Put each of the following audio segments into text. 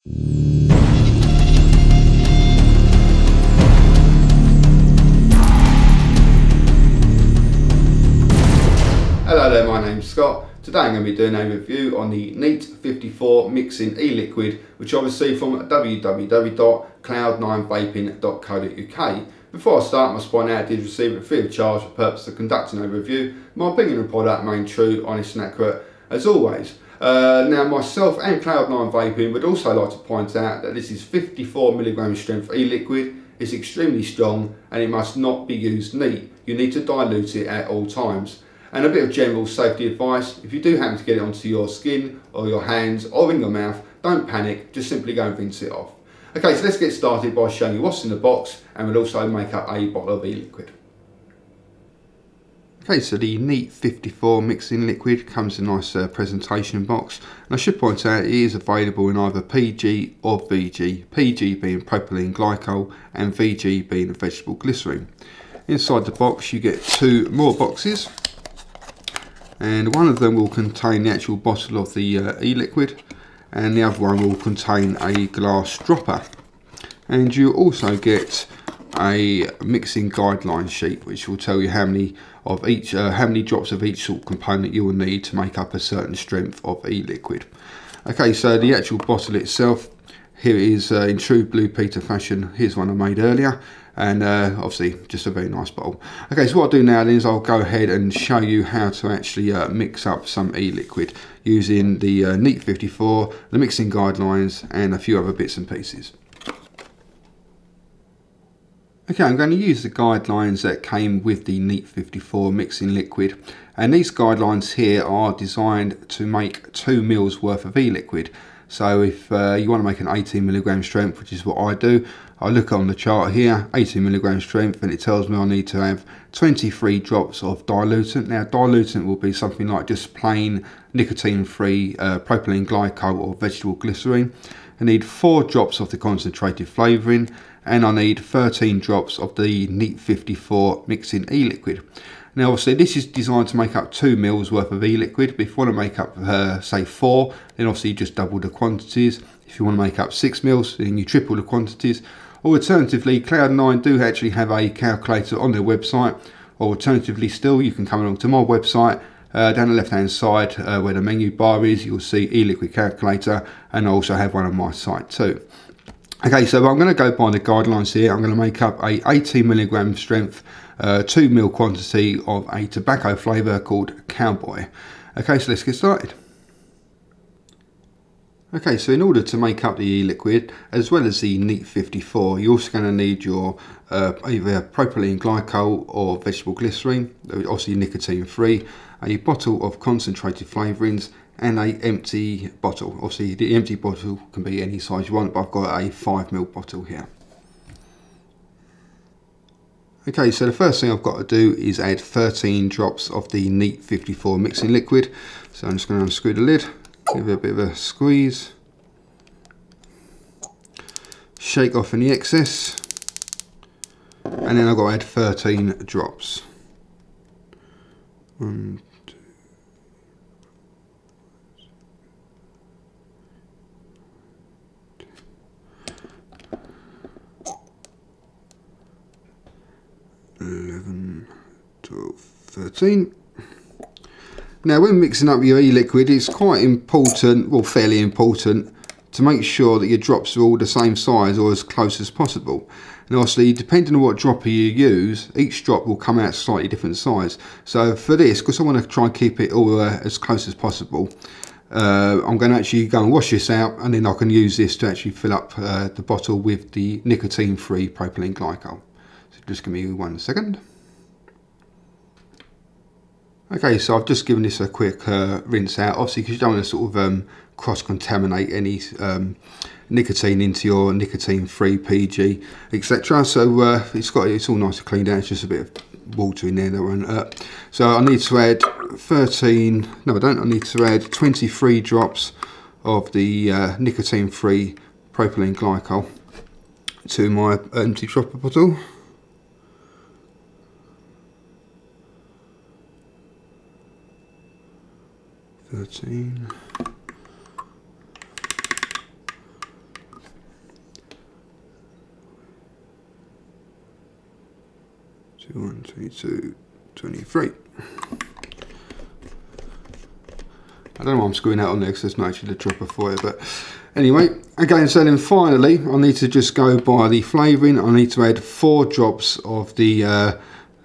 Hello there, my name's Scott. Today I'm going to be doing a review on the NEAT54 mixing e-liquid, which I received from www.cloud9vaping.co.uk. Before I start, I must point out I did receive it free of charge for the purpose of conducting a review. My opinion on the product remains true, honest and accurate as always. Now myself and Cloud9 Vaping would also like to point out that this is 54mg strength e-liquid. It's extremely strong and it must not be used neat. You need to dilute it at all times. And a bit of general safety advice: if you do happen to get it onto your skin or your hands or in your mouth, don't panic, just simply go and rinse it off. Okay, so let's get started by showing you what's in the box, and we'll also make up a bottle of e-liquid. Okay, so the NEAT54 mixing liquid comes in a nice presentation box, and I should point out it is available in either PG or VG, PG being propylene glycol and VG being vegetable glycerine. Inside the box you get two more boxes, and one of them will contain the actual bottle of the e-liquid, and the other one will contain a glass dropper. And you also get a mixing guideline sheet which will tell you how many drops of each sort of component you will need to make up a certain strength of e-liquid. Okay, so the actual bottle itself, here it is in true Blue Peter fashion. Here's one I made earlier, and obviously just a very nice bottle. Okay, so what I'll do now then is I'll go ahead and show you how to actually mix up some e-liquid using the NEAT54, the mixing guidelines and a few other bits and pieces. Okay, I'm going to use the guidelines that came with the NEAT54 mixing liquid, and these guidelines here are designed to make 2 mils worth of e-liquid. So if you want to make an 18mg strength, which is what I do, I look on the chart here, 18mg strength, and it tells me I need to have 23 drops of diluent. Now diluent will be something like just plain nicotine-free propylene glycol or vegetable glycerine. I need 4 drops of the concentrated flavouring, and I need 13 drops of the NEAT54 mixing e-liquid. Now obviously this is designed to make up 2 mils worth of e-liquid, but if you want to make up say 4, then obviously you just double the quantities. If you want to make up 6 mils, then you triple the quantities. Or alternatively, Cloud9 do actually have a calculator on their website. Or alternatively still, you can come along to my website, down the left hand side where the menu bar is, you'll see e-liquid calculator, and I also have one on my site too. Okay, so I'm going to go by the guidelines here. I'm going to make up a 18mg strength 2 mil quantity of a tobacco flavour called Cowboy. Okay, so let's get started. Okay, so in order to make up the e-liquid as well as the NEAT54, you're also going to need your either propylene glycol or vegetable glycerine, obviously nicotine free, a bottle of concentrated flavourings, and an empty bottle. Obviously the empty bottle can be any size you want, but I've got a 5ml bottle here. Okay, so the first thing I've got to do is add 13 drops of the NEAT54 mixing liquid. So I'm just going to unscrew the lid, give it a bit of a squeeze, shake off any excess, and then I've got to add 13 drops. 1, 2, 11, 12, 13. Now when mixing up your e-liquid, it's quite important, well fairly important, to make sure that your drops are all the same size or as close as possible. And obviously depending on what dropper you use, each drop will come out slightly different size. So for this, because I want to try and keep it all as close as possible, I'm going to actually go and wash this out, and then I can use this to actually fill up the bottle with the nicotine-free propylene glycol. So just give me 1 second. Okay, so I've just given this a quick rinse out, obviously because you don't want to sort of cross-contaminate any nicotine into your nicotine-free PG, etc. So it's all nice and cleaned out. It's just a bit of water in there that won't hurt. So I need to add 13. No, I don't. I need to add 23 drops of the nicotine-free propylene glycol to my empty dropper bottle. 21, 22, 23. I don't know why I'm screwing that on there because there's not actually the dropper for it, but anyway, again, so then finally I need to just go by the flavouring. I need to add 4 drops of the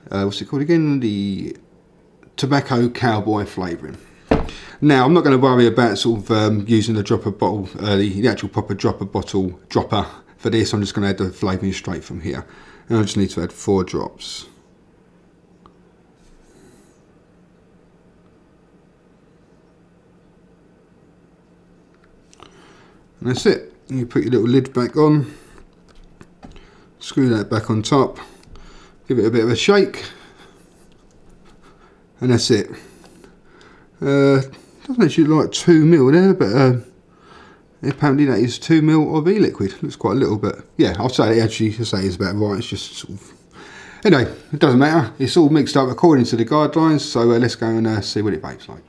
what's it called again, the tobacco cowboy flavouring. Now I'm not going to worry about sort of using the dropper bottle, the actual proper dropper bottle dropper for this. I'm just going to add the flavouring straight from here, and I just need to add 4 drops. And that's it. You put your little lid back on, screw that back on top, give it a bit of a shake, and that's it. Doesn't actually look like 2 ml there, but apparently that is 2 ml of e-liquid. Looks quite a little, but yeah, I'll say it actually, is about right. It's just sort of, anyway, it doesn't matter. It's all mixed up according to the guidelines, so let's go and see what it vapes like.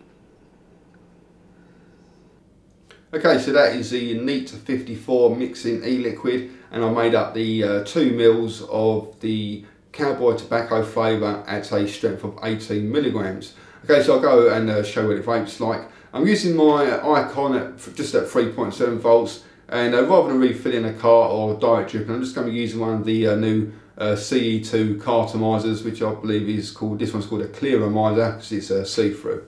Okay, so that is the NEAT54 mixing e-liquid, and I made up the 2 mils of the cowboy tobacco flavour at a strength of 18 milligrams. Okay, so I'll go and show what it vapes like. I'm using my icon at just at 3.7 volts, and rather than refilling a cart or direct dripping, I'm just going to be using one of the new CE2 cartomizers, which I believe is called, this one's called a clearomizer because it's see-through.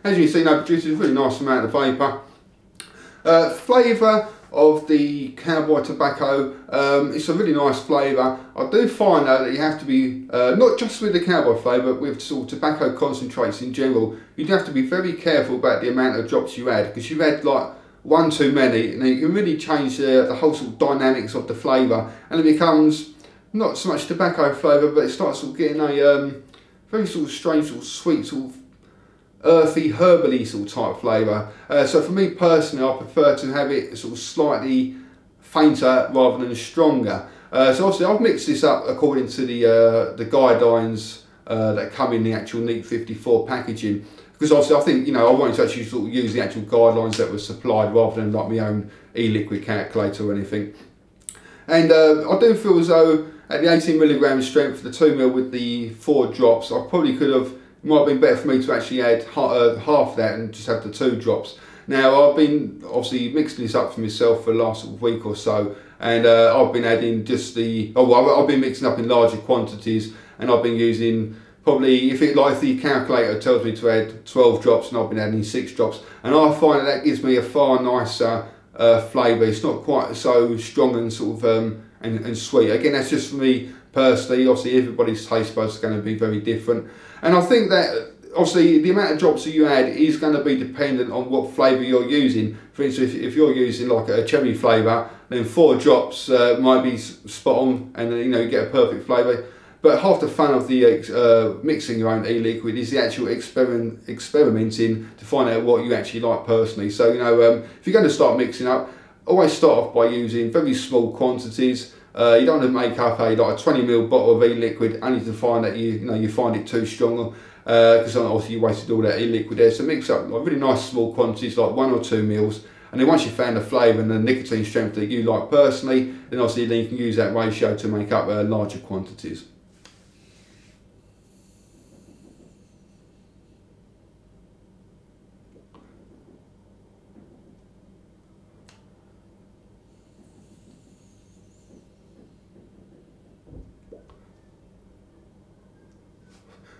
As you can see, now produces a really nice amount of vapour. Flavour of the cowboy tobacco, it's a really nice flavour. I do find though that you have to be, not just with the cowboy flavour, but with sort of tobacco concentrates in general, you'd have to be very careful about the amount of drops you add, because you add like one too many and you can really change the whole sort of dynamics of the flavour, and it becomes not so much tobacco flavour, but it starts sort of getting a very sort of strange, sort of sweet, sort of earthy, herbally sort of type flavour. So for me personally, I prefer to have it sort of slightly fainter rather than stronger. So obviously I've mixed this up according to the guidelines that come in the actual NEAT54 packaging, because obviously I think, you know, I wanted to actually sort of use the actual guidelines that were supplied rather than like my own e-liquid calculator or anything. And I do feel as though at the 18 milligram strength for the 2 ml with the 4 drops, I probably could have, it might have been better for me to actually add half that and just have the 2 drops. Now I've been obviously mixing this up for myself for the last sort of week or so, and I've been adding just the, I've been mixing up in larger quantities, and I've been using probably, if the calculator tells me to add 12 drops, and I've been adding 6 drops, and I find that gives me a far nicer flavour. It's not quite so strong and sort of and sweet. Again, that's just for me personally. Obviously everybody's taste buds are going to be very different, and I think that obviously the amount of drops that you add is going to be dependent on what flavour you're using. For instance, if you're using like a cherry flavour, then 4 drops might be spot on, and you know, you get a perfect flavour. But half the fun of the mixing your own e-liquid is the actual experimenting to find out what you actually like personally. So, you know, if you're going to start mixing up, always start off by using very small quantities. You don't want to make up a 20 ml bottle of e-liquid only to find that you find it too strong, because obviously you wasted all that e-liquid there. So mix up like really nice small quantities, like 1 or 2 mils, and then once you've found the flavour and the nicotine strength that you like personally, then obviously then you can use that ratio to make up larger quantities.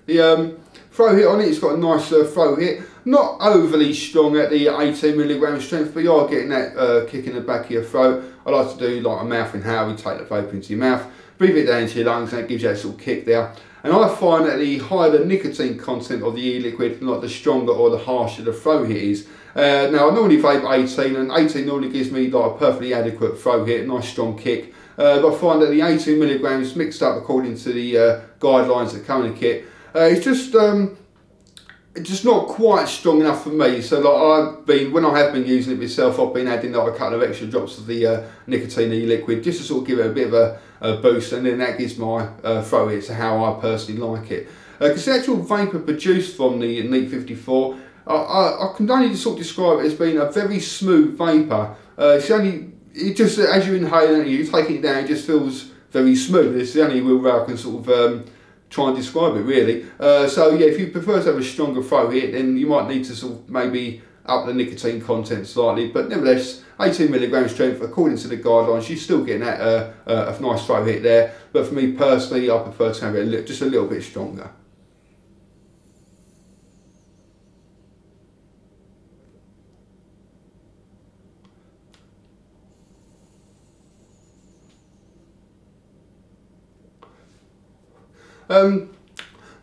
The throw hit on it, it's got a nice throw hit, not overly strong at the 18 milligram strength, but you are getting that kick in the back of your throat. I like to do like a mouth inhale. You take the vape into your mouth, breathe it down into your lungs, and that gives you that sort of kick there. And I find that the higher the nicotine content of the e-liquid, like the stronger or the harsher the throw hit is. Now I normally vape 18, and 18 normally gives me like a perfectly adequate throw hit, nice strong kick. But I find that the 18 milligrams mixed up according to the guidelines that come in the kit, it's just it's just not quite strong enough for me. So like when I have been using it myself, I've been adding like a couple of extra drops of the nicotine e-liquid just to sort of give it a bit of a boost, and then that gives my throw it to how I personally like it. Because the actual vapour produced from the NEAT54, I can only sort of describe it as being a very smooth vapour. It just, as you inhale it, you take it down, it just feels very smooth. It's the only real way I can sort of try and describe it, really. So yeah, if you prefer to have a stronger throw hit, then you might need to sort of maybe up the nicotine content slightly, but nevertheless 18 milligram strength according to the guidelines, you're still getting that a nice throw hit there. But for me personally, I prefer to have it just a little bit stronger.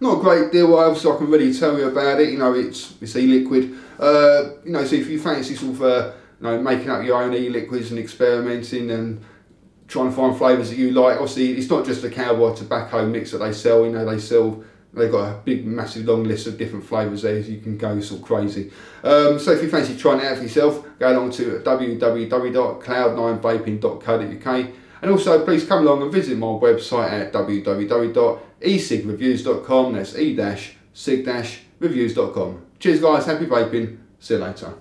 Not a great deal else I can really tell you about it. You know, it's e-liquid. You know, so if you fancy sort of you know, making up your own e-liquids and experimenting and trying to find flavours that you like, obviously it's not just a cowboy tobacco mix that they sell. You know, they've got a big, massive, long list of different flavours there, so you can go sort of crazy. So if you fancy trying it out for yourself, go along to www.cloud9vaping.co.uk. And also, please come along and visit my website at www.e-cig-reviews.com. That's e-cig-reviews.com. Cheers guys, happy vaping, see you later.